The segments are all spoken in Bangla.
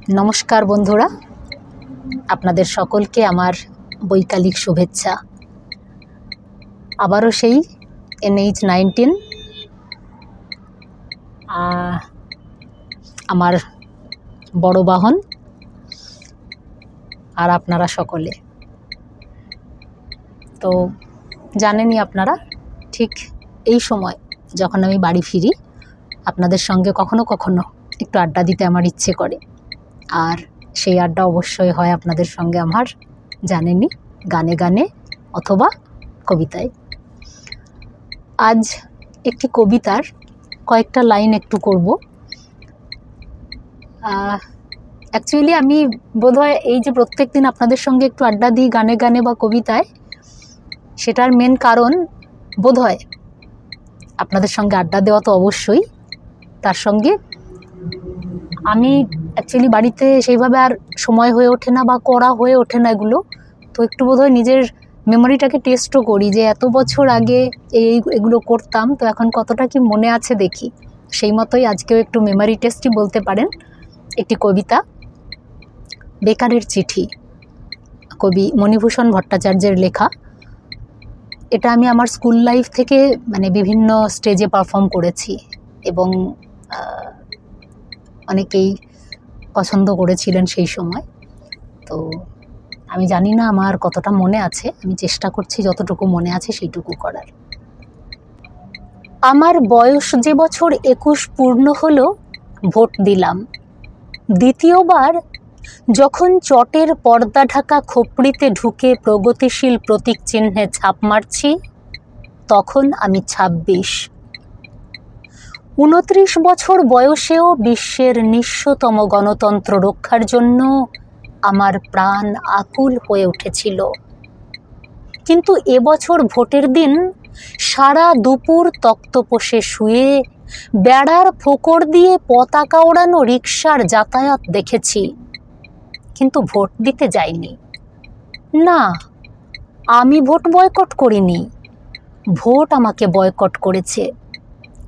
নমস্কার বন্ধুরা, আপনাদের সকলকে আমার বৈকালিক শুভেচ্ছা। আবারও সেই NH-19 আমার বড় বাহন আর আপনারা সকলে তো জানেনই, আপনারা ঠিক এই সময় যখন আমি বাড়ি ফিরি আপনাদের সঙ্গে কখনো কখনো একটু আড্ডা দিতে আমার ইচ্ছে করে। আর সেই আড্ডা অবশ্যই হয় আপনাদের সঙ্গে আমার, জানেনই, গানে গানে অথবা কবিতায়। আজ একটি কবিতার কয়েকটা লাইন একটু করব। অ্যাকচুয়ালি আমি বোধহয় এই যে প্রত্যেক দিন আপনাদের সঙ্গে একটু আড্ডা দিই গানে গানে বা কবিতায়, সেটার মেন কারণ বোধহয় আপনাদের সঙ্গে আড্ডা দেওয়া তো অবশ্যই, তার সঙ্গে আমি অ্যাকচুয়ালি বাড়িতে সেইভাবে আর সময় হয়ে ওঠে না বা করা হয়ে ওঠে না এগুলো। তো একটু বোধহয় নিজের মেমোরিটাকে টেস্টও করি যে এত বছর আগে এগুলো করতাম, তো এখন কতটা কি মনে আছে দেখি। সেই মতোই আজকেও একটু মেমোরি টেস্টই বলতে পারেন। একটি কবিতা, বেকারের চিঠি, কবি মণিভূষণ ভট্টাচার্যের লেখা। এটা আমি আমার স্কুল লাইফ থেকে বিভিন্ন স্টেজে পারফর্ম করেছি এবং অনেকেই পছন্দ করেছিলেন সেই সময়। তো আমি জানি না আমার কতটা মনে আছে, আমি চেষ্টা করছি যতটুকু মনে আছে সেইটুকু করার। আমার বয়স যে বছর 21 পূর্ণ হলো, ভোট দিলাম। দ্বিতীয়বার যখন চটের পর্দা ঢাকা খোপড়িতে ঢুকে প্রগতিশীল প্রতীক চিহ্নে ছাপ মারছি, তখন আমি 26। 29 বছর বয়সেও বিশ্বের নিঃস্বতম গণতন্ত্র রক্ষার জন্য আমার প্রাণ আকুল হয়ে উঠেছিল। কিন্তু এবছর ভোটের দিন সারা দুপুর তক্তপোষে শুয়ে বেড়ার ফোকর দিয়ে পতাকা ওড়ানো রিকশার যাতায়াত দেখেছি, কিন্তু ভোট দিতে যাইনি। না, আমি ভোট বয়কট করিনি, ভোট আমাকে বয়কট করেছে।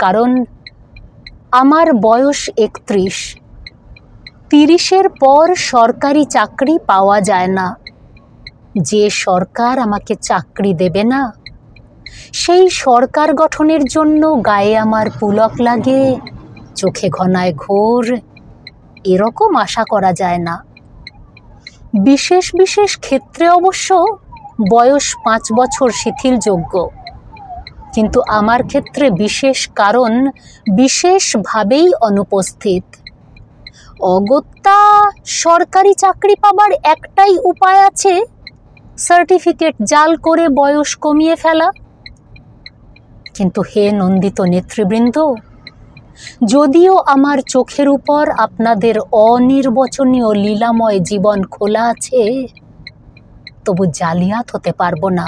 কারণ আমার বয়স 31। 30-এর পর সরকারি চাকরি পাওয়া যায় না। যে সরকার আমাকে চাকরি দেবে না, সেই সরকার গঠনের জন্য গায়ে আমার পুলক লাগে, চোখে ঘনায় ঘোর, এরকম আশা করা যায় না। বিশেষ বিশেষ ক্ষেত্রে অবশ্য বয়স 5 বছর শিথিলযোগ্য, কিন্তু আমার ক্ষেত্রে বিশেষ কারণ বিশেষভাবেই অনুপস্থিত। অগত্যা সরকারি চাকরি পাবার একটাই উপায় আছে, সার্টিফিকেট জাল করে বয়স কমিয়ে ফেলা। কিন্তু হে নন্দিত নেতৃবৃন্দ, যদিও আমার চোখের উপর আপনাদের অনির্বচনীয় লীলাময় জীবন খোলা আছে, তবু জালিয়াত হতে পারবো না।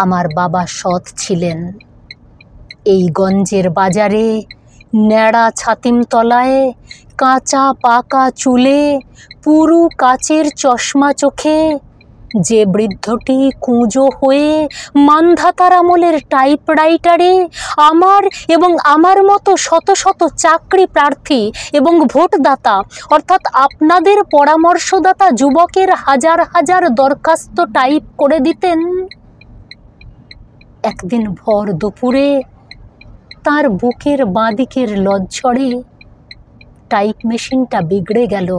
আমার বাবা সৎ ছিলেন। এই গঞ্জের বাজারে ন্যাড়া ছাতিম তলায় কাঁচা পাকা চুলে পুরু কাচের চশমা চোখে যে বৃদ্ধটি কুঁজো হয়ে মান্ধাতার আমলের টাইপরাইটারে আমার এবং আমার মতো শত শত চাকরি প্রার্থী এবং ভোটদাতা অর্থাৎ আপনাদের পরামর্শদাতা যুবকের হাজার হাজার দরখাস্ত টাইপ করে দিতেন, একদিন ভর দুপুরে তার বুকের বাঁদিকের লজ্জরে টাইপ মেশিনটা বিগড়ে গেল।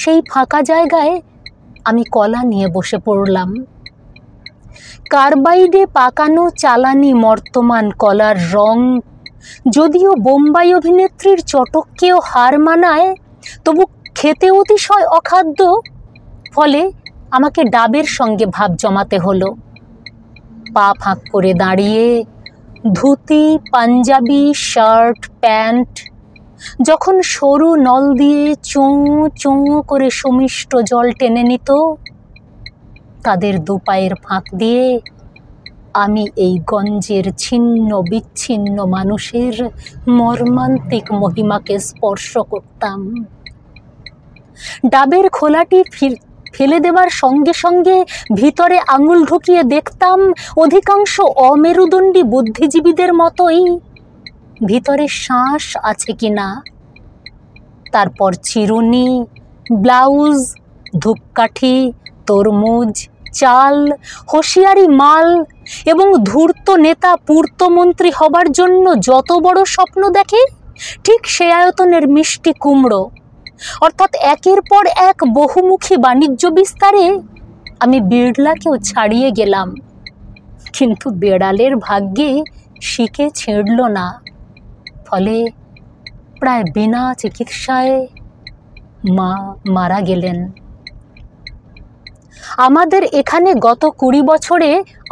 সেই ফাঁকা জায়গায় আমি কলা নিয়ে বসে পড়লাম। কার্বাইডে পাকানো চালানি মর্তমান কলার রং যদিও বোম্বাই অভিনেত্রীর চটককেও হার মানায়, তবু খেতে অতিশয় অখাদ্য। ফলে আমাকে ডাবের সঙ্গে ভাব জমাতে হলো। পা ফাঁক করে দাঁড়িয়ে ধুতি, পাঞ্জাবি, শার্ট, প্যান্ট যখন সরু নল দিয়ে চোঁ চোঁ করে সুমিষ্ট জল টেনে নিত, তাদের দুপায়ের ফাঁক দিয়ে আমি এই গঞ্জের ছিন্ন বিচ্ছিন্ন মানুষের মর্মান্তিক মহিমাকে স্পর্শ করতাম। ডাবের খোলাটি ফেলে দেবার সঙ্গে সঙ্গে ভিতরে আঙুল ঢুকিয়ে দেখতাম অধিকাংশ অমেরুদণ্ডী বুদ্ধিজীবীদের মতোই ভিতরে শ্বাস আছে কিনা। তারপর চিরুনি, ব্লাউজ, ধূপকাঠি, তরমুজ, চাল, হুঁশিয়ারি মাল এবং ধূর্ত নেতা পূর্তমন্ত্রী হবার জন্য যত বড় স্বপ্ন দেখে, ঠিক সে আয়তনের মিষ্টি কুমড়ো, অর্থাৎ একের পর এক বহুমুখী বাণিজ্য বিস্তারে আমি বিড়লাকেও ছাড়িয়ে গেলাম। কিন্তু বেড়ালের ভাগ্যে শিকে ছিঁড়ল না, ফলে প্রায় বিনা চিকিৎসায় মা মারা গেলেন। আমাদের এখানে গত 20 বছরে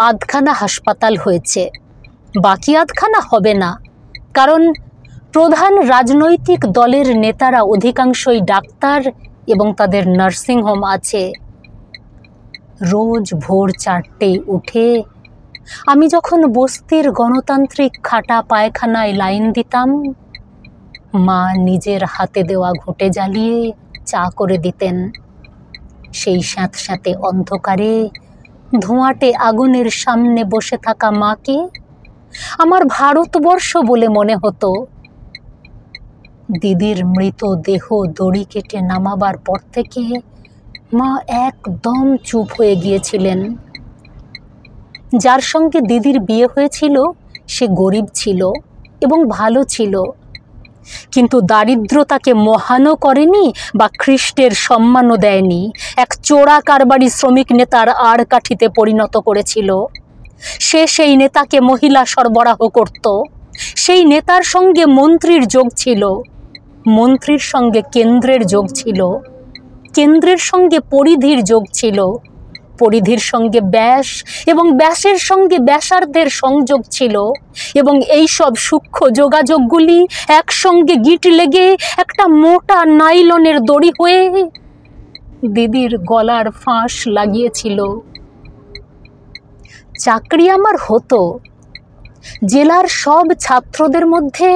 আধখানা হাসপাতাল হয়েছে, বাকি আধখানা হবে না, কারণ প্রধান রাজনৈতিক দলের নেতারা অধিকাংশই ডাক্তার এবং তাদের নার্সিংহোম আছে। রোজ ভোর 4টে উঠে আমি যখন বস্তির গণতান্ত্রিক খাটা পায়খানায় লাইন দিতাম, মা নিজের হাতে দেওয়া ঘুঁটে জ্বালিয়ে চা করে দিতেন। সেই স্যাঁতস্যাঁতে অন্ধকারে ধোঁয়াটে আগুনের সামনে বসে থাকা মাকে আমার ভারতবর্ষ বলে মনে হতো। দিদির মৃতদেহ দড়ি কেটে নামাবার পর থেকে মা একদম চুপ হয়ে গিয়েছিলেন। যার সঙ্গে দিদির বিয়ে হয়েছিল সে গরিব ছিল এবং ভালো ছিল, কিন্তু দারিদ্রতাকে মহানও করেনি বা খ্রিস্টের সম্মানও দেয়নি। এক চোরা কারবারি শ্রমিক নেতার আড় কাঠিতে পরিণত করেছিল। সে সেই নেতাকে মহিলা সরবরাহ করত। সেই নেতার সঙ্গে মন্ত্রীর যোগ ছিল, মন্ত্রীর সঙ্গে কেন্দ্রের যোগ ছিল, কেন্দ্রের সঙ্গে পরিধির যোগ ছিল, পরিধির সঙ্গে ব্যাস এবং ব্যাসের সঙ্গে ব্যাসার্ধের সংযোগ ছিল, এবং এই সব সূক্ষ্ম যোগাযোগগুলি একসঙ্গে গিট লেগে একটা মোটা নাইলনের দড়ি হয়ে দিদির গলার ফাঁস লাগিয়েছিল। চাকরি আমার হতো। জেলার সব ছাত্রদের মধ্যে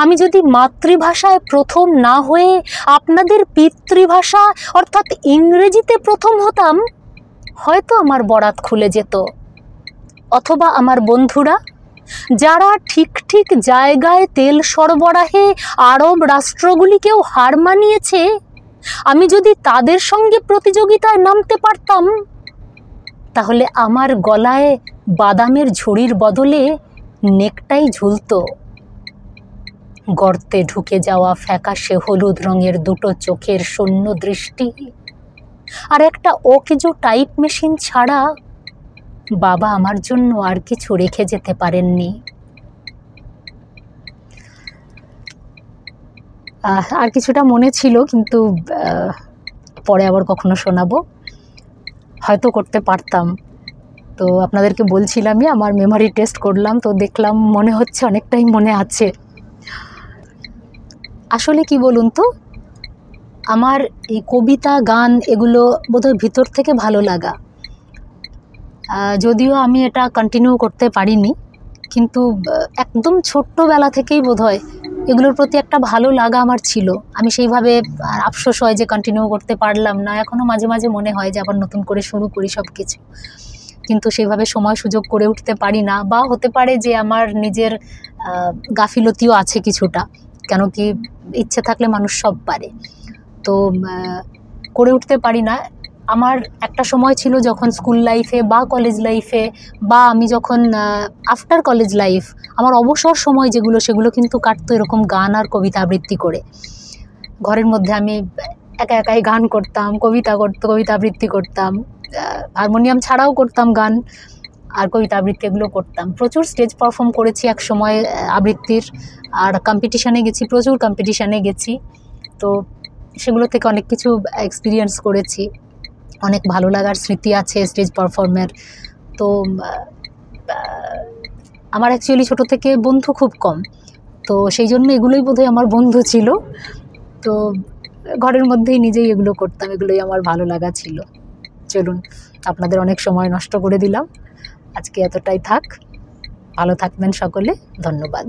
আমি যদি মাতৃভাষায় প্রথম না হয়ে আপনাদের পিতৃভাষা অর্থাৎ ইংরেজিতে প্রথম হতাম, হয়তো আমার বরাত খুলে যেত। অথবা আমার বন্ধুরা যারা ঠিক ঠিক জায়গায় তেল সরবরাহে আরব রাষ্ট্রগুলিকেও হার মানিয়েছে, আমি যদি তাদের সঙ্গে প্রতিযোগিতায় নামতে পারতাম, তাহলে আমার গলায় বাদামের ঝুড়ির বদলে নেকটাই ঝুলতো। গর্তে ঢুকে যাওয়া ফ্যাকাশে হলুদ রঙের দুটো চোখের শূন্য দৃষ্টি আর একটা ওকেজো টাইপ মেশিন ছাড়া বাবা আমার জন্য আর কিছু রেখে যেতে পারেননি। আর কিছুটা মনে ছিল, কিন্তু পরে আবার কখনো শোনাবো, হয়তো করতে পারতাম। তো আপনাদেরকে বলছিলামই, আমার মেমোরি টেস্ট করলাম, তো দেখলাম মনে হচ্ছে অনেকটাই মনে আছে। আসলে কি বলুন তো, আমার এই কবিতা গান এগুলো বোধহয় ভিতর থেকে ভালো লাগা। যদিও আমি এটা কন্টিনিউ করতে পারিনি, কিন্তু একদম ছোট্টবেলা থেকেই বোধহয় এগুলোর প্রতি একটা ভালো লাগা আমার ছিল। আমি সেইভাবে আফসোস হয় যে কন্টিনিউ করতে পারলাম না। এখনও মাঝে মাঝে মনে হয় যে আবার নতুন করে শুরু করি সব কিছু, কিন্তু সেইভাবে সময় সুযোগ করে উঠতে পারি না। বা হতে পারে যে আমার নিজের গাফিলতিও আছে কিছুটা, কেন কি ইচ্ছে থাকলে মানুষ সব পারে, তো করে উঠতে পারি না। আমার একটা সময় ছিল যখন স্কুল লাইফে বা কলেজ লাইফে বা আমি যখন আফটার কলেজ লাইফ, আমার অবসর সময় যেগুলো সেগুলো কিন্তু কাটতো এরকম গান আর কবিতা আবৃত্তি করে। ঘরের মধ্যে আমি একা একাই গান করতাম, কবিতা আবৃত্তি করতাম, হারমোনিয়াম ছাড়াও করতাম গান আর কবিতা আবৃত্তি এগুলো করতাম। প্রচুর স্টেজ পারফর্ম করেছি এক সময় আবৃত্তির, আর কম্পিটিশানে গেছি, প্রচুর কম্পিটিশানে গেছি। তো সেগুলো থেকে অনেক কিছু এক্সপিরিয়েন্স করেছি, অনেক ভালো লাগার স্মৃতি আছে স্টেজ পারফর্মের। তো আমার অ্যাকচুয়ালি ছোটো থেকে বন্ধু খুব কম, তো সেই জন্য এগুলোই বোধহয় আমার বন্ধু ছিল। তো ঘরের মধ্যেই নিজেই এগুলো করতাম, এগুলোই আমার ভালো লাগা ছিল। চলুন, আপনাদের অনেক সময় নষ্ট করে দিলাম, আজকে এতটাই থাক। ভালো থাকবেন সকলে, ধন্যবাদ।